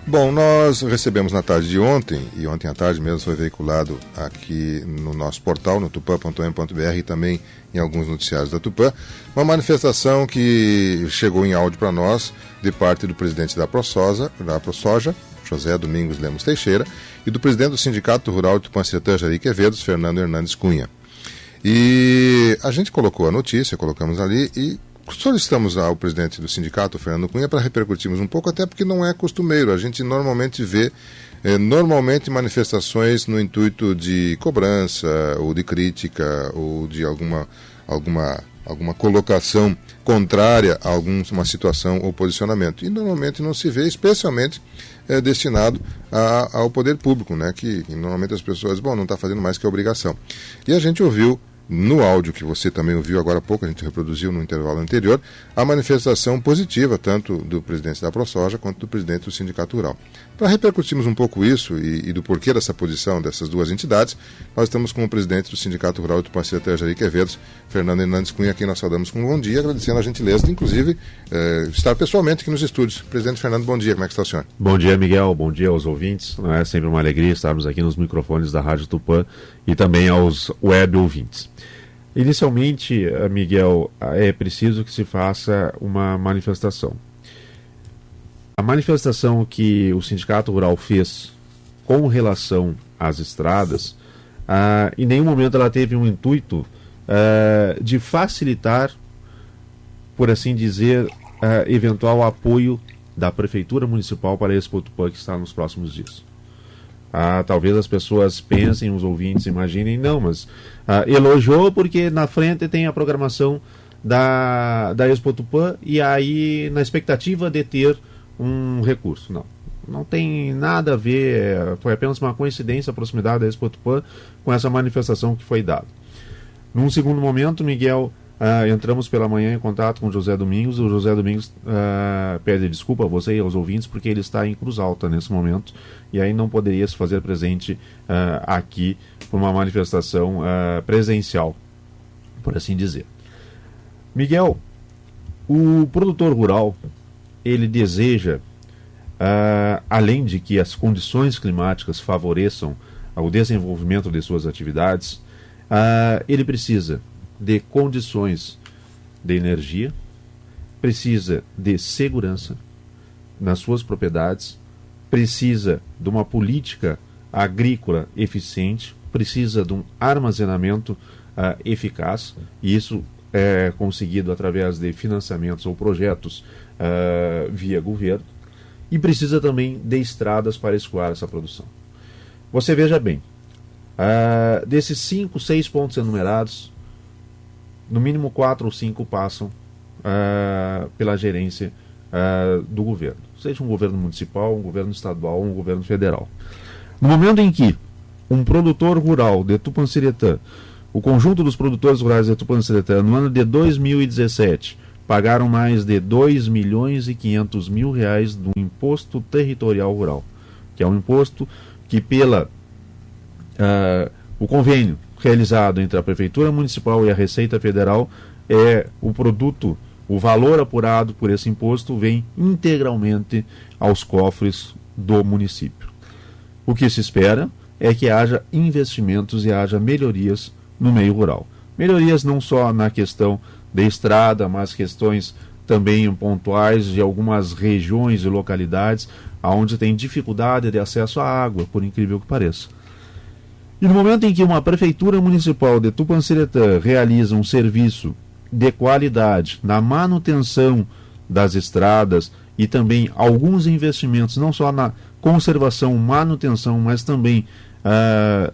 Bom, nós recebemos na tarde de ontem, e ontem à tarde mesmo foi veiculado aqui no nosso portal, no tupã.com.br e também em alguns noticiários da Tupã, uma manifestação que chegou em áudio para nós de parte do presidente da ProSoja, José Domingos Lemos Teixeira, e do presidente do Sindicato Rural de Tupanciretã, Jari Quevedos, Fernando Hernandes Cunha. E a gente colocou a notícia, colocamos ali e solicitamos ao presidente do sindicato, Fernando Cunha, para repercutirmos um pouco, até porque não é costumeiro. A gente normalmente vê manifestações no intuito de cobrança ou de crítica ou de alguma colocação contrária a alguma situação ou posicionamento. E normalmente não se vê, especialmente destinado ao poder público, né? Que normalmente as pessoas, não está fazendo mais que a obrigação. E a gente ouviu no áudio que você também ouviu agora há pouco, a gente reproduziu no intervalo anterior, a manifestação positiva, tanto do presidente da ProSoja quanto do presidente do Sindicato Rural. Para repercutirmos um pouco isso e do porquê dessa posição dessas duas entidades, nós estamos com o presidente do Sindicato Rural de Tupanciretã, Jari Quevedos, Fernando Hernandes Cunha, a quem nós saudamos com um bom dia, agradecendo a gentileza de, inclusive, estar pessoalmente aqui nos estúdios. Presidente Fernando, bom dia, como é que está o senhor? Bom dia, Miguel, bom dia aos ouvintes. Não é sempre uma alegria estarmos aqui nos microfones da Rádio Tupã e também aos web ouvintes. Inicialmente, Miguel, é preciso que se faça uma manifestação. A manifestação que o Sindicato Rural fez com relação às estradas, em nenhum momento ela teve um intuito de facilitar, por assim dizer, eventual apoio da Prefeitura Municipal para a Expo Tupã que está nos próximos dias. Talvez as pessoas pensem, os ouvintes imaginem, não, mas elogiou porque na frente tem a programação da Expo Tupã e aí na expectativa de ter um recurso. Não tem nada a ver, foi apenas uma coincidência a proximidade da Expo Tupã com essa manifestação que foi dada. Num segundo momento, Miguel, entramos pela manhã em contato com o José Domingos. O José Domingos pede desculpa a você e aos ouvintes porque ele está em Cruz Alta nesse momento e aí não poderia se fazer presente aqui por uma manifestação presencial, por assim dizer. Miguel, o produtor rural, ele deseja, além de que as condições climáticas favoreçam o desenvolvimento de suas atividades, ele precisa de condições de energia, precisa de segurança nas suas propriedades, precisa de uma política agrícola eficiente, precisa de um armazenamento eficaz, e isso é conseguido através de financiamentos ou projetos via governo, e precisa também de estradas para escoar essa produção. Você veja bem, desses 5, 6 pontos enumerados, no mínimo 4 ou 5 passam pela gerência do governo, seja um governo municipal, um governo estadual ou um governo federal. No momento em que um produtor rural de Tupanciretã, o conjunto dos produtores rurais de Tupanciretã, no ano de 2017, pagaram mais de R$2.500.000 do Imposto Territorial Rural, que é um imposto que o convênio realizado entre a Prefeitura Municipal e a Receita Federal, o produto, o valor apurado por esse imposto vem integralmente aos cofres do município. O que se espera é que haja investimentos e haja melhorias no meio rural. Melhorias não só na questão de estrada, mas questões também pontuais de algumas regiões e localidades onde tem dificuldade de acesso à água, por incrível que pareça. E no momento em que uma Prefeitura Municipal de Tupanciretã realiza um serviço de qualidade na manutenção das estradas e também alguns investimentos, não só na conservação, manutenção, mas também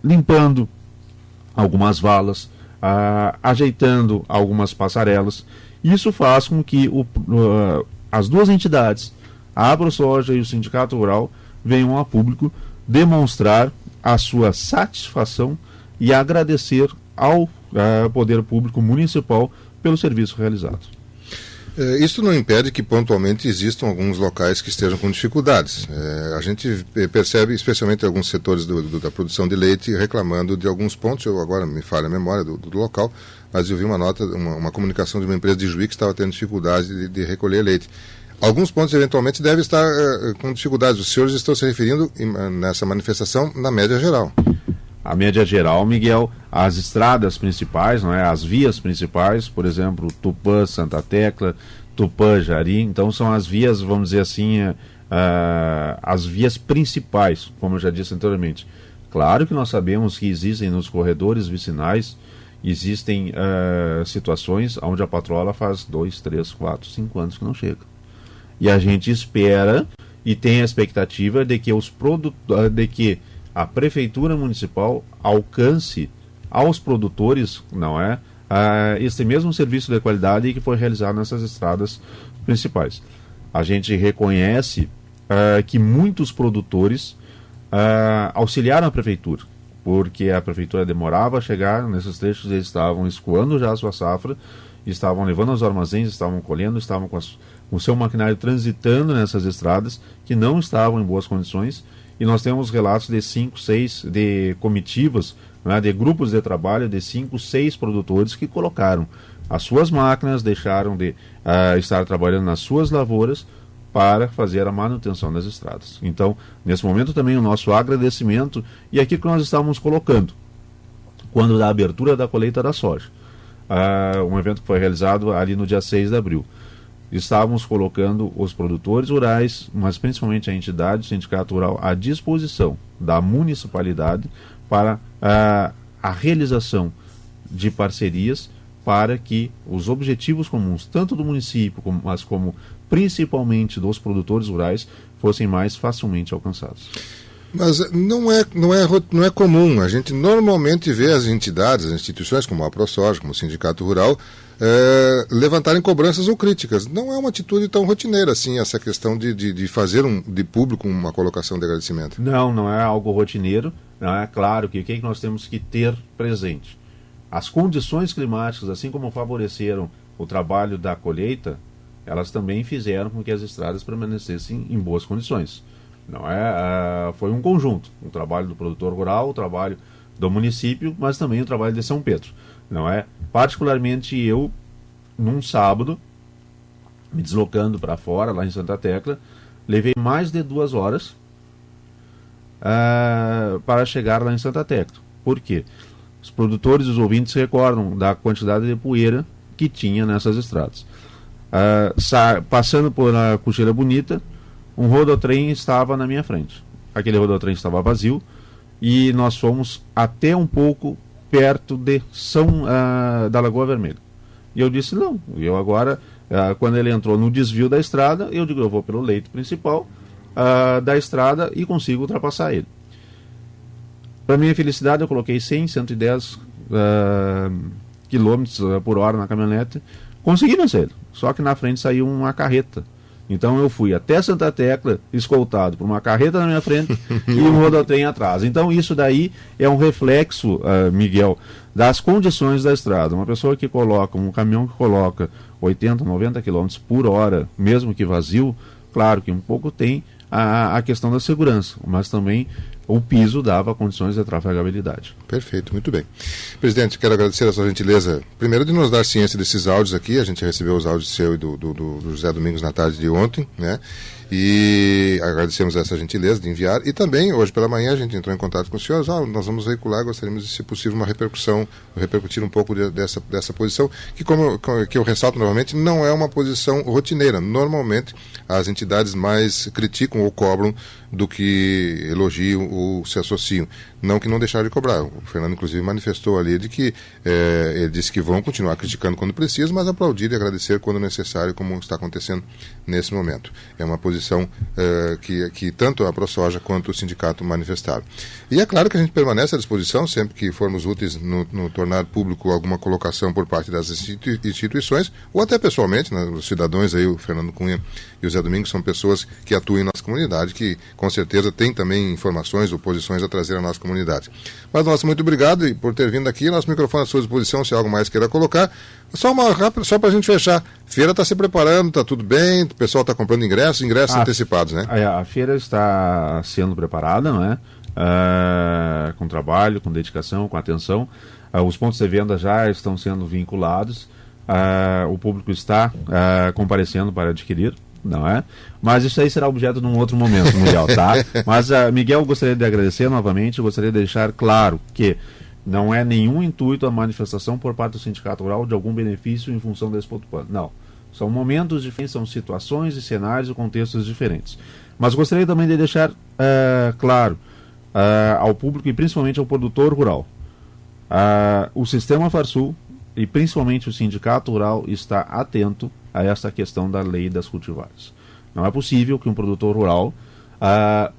limpando algumas valas, ajeitando algumas passarelas, isso faz com que as duas entidades, a ProSoja e o Sindicato Rural, venham a público demonstrar a sua satisfação e agradecer ao Poder Público Municipal pelo serviço realizado. Isso não impede que pontualmente existam alguns locais que estejam com dificuldades. A gente percebe, especialmente alguns setores da produção de leite, reclamando de alguns pontos. Eu agora me falha a memória do local, mas eu vi uma nota, uma comunicação de uma empresa de Juí que estava tendo dificuldade de recolher leite. alguns pontos eventualmente devem estar com dificuldades. Os senhores estão se referindo nessa manifestação na média geral. A média geral, Miguel, as estradas principais, não é? As vias principais, por exemplo, Tupã, Santa Tecla, Tupã, Jari, então são as vias, vamos dizer assim, as vias principais, como eu já disse anteriormente. Claro que nós sabemos que existem nos corredores vicinais, existem situações onde a patrola faz 2, 3, 4, 5 anos que não chega. E a gente espera e tem a expectativa de que a Prefeitura Municipal alcance aos produtores, não é? Este mesmo serviço de qualidade que foi realizado nessas estradas principais. A gente reconhece que muitos produtores auxiliaram a Prefeitura, porque a Prefeitura demorava a chegar nesses trechos, eles estavam escoando já a sua safra, estavam levando aos armazéns, estavam colhendo, estavam com o seu maquinário transitando nessas estradas que não estavam em boas condições. E nós temos relatos de 5, 6 de comitivas, né, de grupos de trabalho de 5, 6 produtores que colocaram as suas máquinas, deixaram de estar trabalhando nas suas lavouras para fazer a manutenção das estradas. Então, nesse momento também o nosso agradecimento, e aqui que nós estávamos colocando, quando da abertura da colheita da soja, um evento que foi realizado ali no dia 6 de abril. Estávamos colocando os produtores rurais, mas principalmente a entidade, o Sindicato Rural, à disposição da municipalidade para a realização de parcerias para que os objetivos comuns, tanto do município, mas como principalmente dos produtores rurais, fossem mais facilmente alcançados. Mas não é comum. A gente normalmente vê as entidades, as instituições como a ProSoja, como o Sindicato Rural, levantarem cobranças ou críticas. Não é uma atitude tão rotineira assim, essa questão de fazer de público uma colocação de agradecimento. Não é algo rotineiro. Não é claro que o que nós temos que ter presente? As condições climáticas, assim como favoreceram o trabalho da colheita, elas também fizeram com que as estradas permanecessem em boas condições. Não foi um conjunto, o trabalho do produtor rural, o trabalho do município, mas também o trabalho de São Pedro. Não é? Particularmente eu, num sábado, me deslocando para fora, lá em Santa Tecla, levei mais de 2 horas para chegar lá em Santa Tecla. Por quê? Os produtores e os ouvintes se recordam da quantidade de poeira que tinha nessas estradas. Passando por a Cocheira Bonita, um rodotrem estava na minha frente. Aquele rodotrem estava vazio e nós fomos até um pouco perto de da Lagoa Vermelha. E eu disse não. Eu agora, quando ele entrou no desvio da estrada, eu digo, eu vou pelo leito principal da estrada e consigo ultrapassar ele. Para minha felicidade, eu coloquei 100, 110 km por hora na caminhonete. Consegui vencer ele. Só que na frente saiu uma carreta. Então eu fui até Santa Tecla, escoltado por uma carreta na minha frente e um rodotrem atrás. Então isso daí é um reflexo, Miguel, das condições da estrada. Uma pessoa que coloca, um caminhão que coloca 80, 90 km por hora, mesmo que vazio, claro que um pouco tem a questão da segurança, mas também o piso dava condições de trafegabilidade. Perfeito, muito bem. Presidente, quero agradecer a sua gentileza, primeiro de nos dar ciência desses áudios aqui. A gente recebeu os áudios seu e do José Domingos na tarde de ontem, né? E agradecemos essa gentileza de enviar. E também, hoje pela manhã, a gente entrou em contato com os senhores. Nós vamos veicular, gostaríamos de, se possível, uma repercussão, repercutir um pouco dessa posição, que eu ressalto novamente, não é uma posição rotineira. Normalmente, as entidades mais criticam ou cobram do que elogiam ou se associam. Não que não deixaram de cobrar. O Fernando, inclusive, manifestou ali de que ele disse que vão continuar criticando quando precisa, mas aplaudir e agradecer quando necessário, como está acontecendo nesse momento. É uma posição que tanto a ProSoja quanto o sindicato manifestaram. E é claro que a gente permanece à disposição, sempre que formos úteis no tornar público alguma colocação por parte das instituições, ou até pessoalmente, né, os cidadãos aí, o Fernando Cunha e o Zé Domingos, são pessoas que atuam em nossa comunidade, que com certeza têm também informações ou posições a trazer à nossa comunidade. Mas, nossa, muito obrigado por ter vindo aqui. Nosso microfone à sua disposição, se algo mais queira colocar. Só para a gente fechar. Feira está se preparando, está tudo bem, o pessoal está comprando ingressos antecipados, né? A feira está sendo preparada, não é? Com trabalho, com dedicação, com atenção. Os pontos de venda já estão sendo vinculados. O público está comparecendo para adquirir. não é? Mas isso aí será objeto de um outro momento, Miguel, tá? Mas, Miguel, gostaria de agradecer novamente, gostaria de deixar claro que não é nenhum intuito a manifestação por parte do Sindicato Rural de algum benefício em função desse ponto plano. Não. São momentos diferentes, são situações e cenários e contextos diferentes. Mas gostaria também de deixar claro ao público e principalmente ao produtor rural. O Sistema Farsul e principalmente o Sindicato Rural está atento a essa questão da lei das cultivares. Não é possível que um produtor rural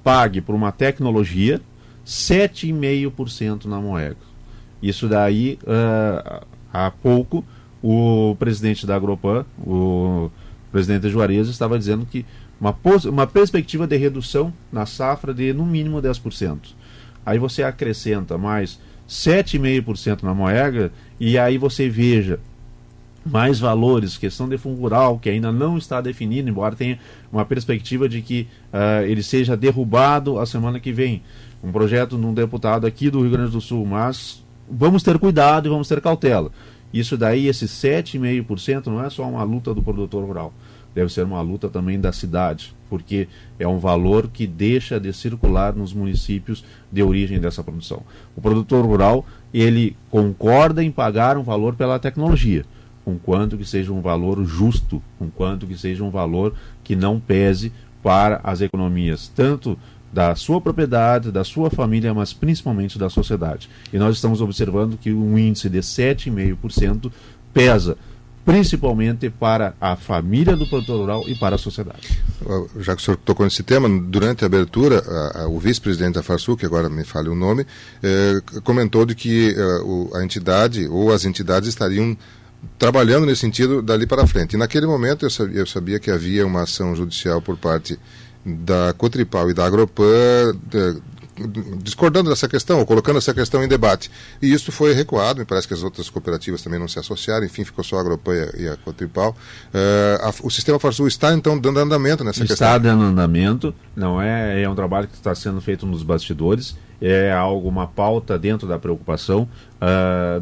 pague por uma tecnologia 7,5% na Moega. Isso daí, há pouco, o presidente da Agropan, o presidente Juarez, estava dizendo que uma perspectiva de redução na safra de no mínimo 10%. Aí você acrescenta mais 7,5% na Moega e aí você veja mais valores, questão de fundo rural, que ainda não está definido, embora tenha uma perspectiva de que ele seja derrubado a semana que vem. Um projeto de um deputado aqui do Rio Grande do Sul, mas vamos ter cuidado e vamos ter cautela. Isso daí, esse 7,5%, não é só uma luta do produtor rural, deve ser uma luta também da cidade, porque é um valor que deixa de circular nos municípios de origem dessa produção. O produtor rural, ele concorda em pagar um valor pela tecnologia, conquanto que seja um valor justo, conquanto que seja um valor que não pese para as economias, tanto da sua propriedade, da sua família, mas principalmente da sociedade. E nós estamos observando que um índice de 7,5% pesa principalmente para a família do produtor rural e para a sociedade. Já que o senhor tocou nesse tema, durante a abertura, o vice-presidente da Farsul, que agora me falha o nome, comentou de que a entidade ou as entidades estariam trabalhando nesse sentido dali para frente. E naquele momento eu sabia que havia uma ação judicial por parte da Cotripal e da Agropan discordando dessa questão, ou colocando essa questão em debate. E isso foi recuado, me parece que as outras cooperativas também não se associaram, enfim, ficou só a Agropan e a Cotripal. O Sistema Farsul está, então, dando andamento nessa questão? Está dando andamento, não é um trabalho que está sendo feito nos bastidores, é uma pauta dentro da preocupação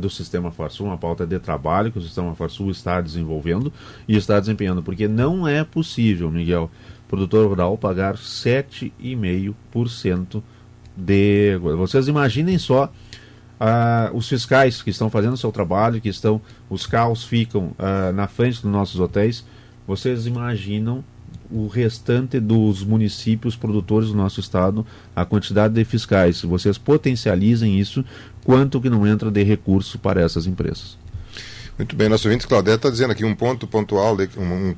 do Sistema Farsul, uma pauta de trabalho que o Sistema Farsul está desenvolvendo e está desempenhando, porque não é possível, Miguel, produtor rural pagar 7,5% de... Vocês imaginem só os fiscais que estão fazendo o seu trabalho, os carros ficam na frente dos nossos hotéis. Vocês imaginam o restante dos municípios produtores do nosso estado, a quantidade de fiscais. Se vocês potencializem isso, quanto que não entra de recurso para essas empresas? Muito bem, nosso ouvinte Claudete está dizendo aqui um ponto pontual,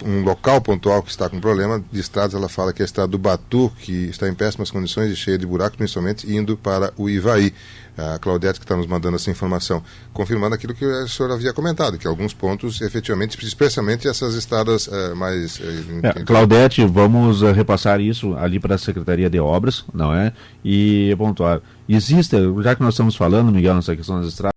um local pontual que está com problema de estradas. Ela fala que é a estrada do Batu, que está em péssimas condições e cheia de buracos, principalmente indo para o Ivaí. A Claudete que está nos mandando essa informação, confirmando aquilo que o senhor havia comentado, que alguns pontos, efetivamente, especialmente essas estradas mais... Claudete, vamos repassar isso ali para a Secretaria de Obras, não é? E pontuar. Existe, já que nós estamos falando, Miguel, nessa questão das estradas,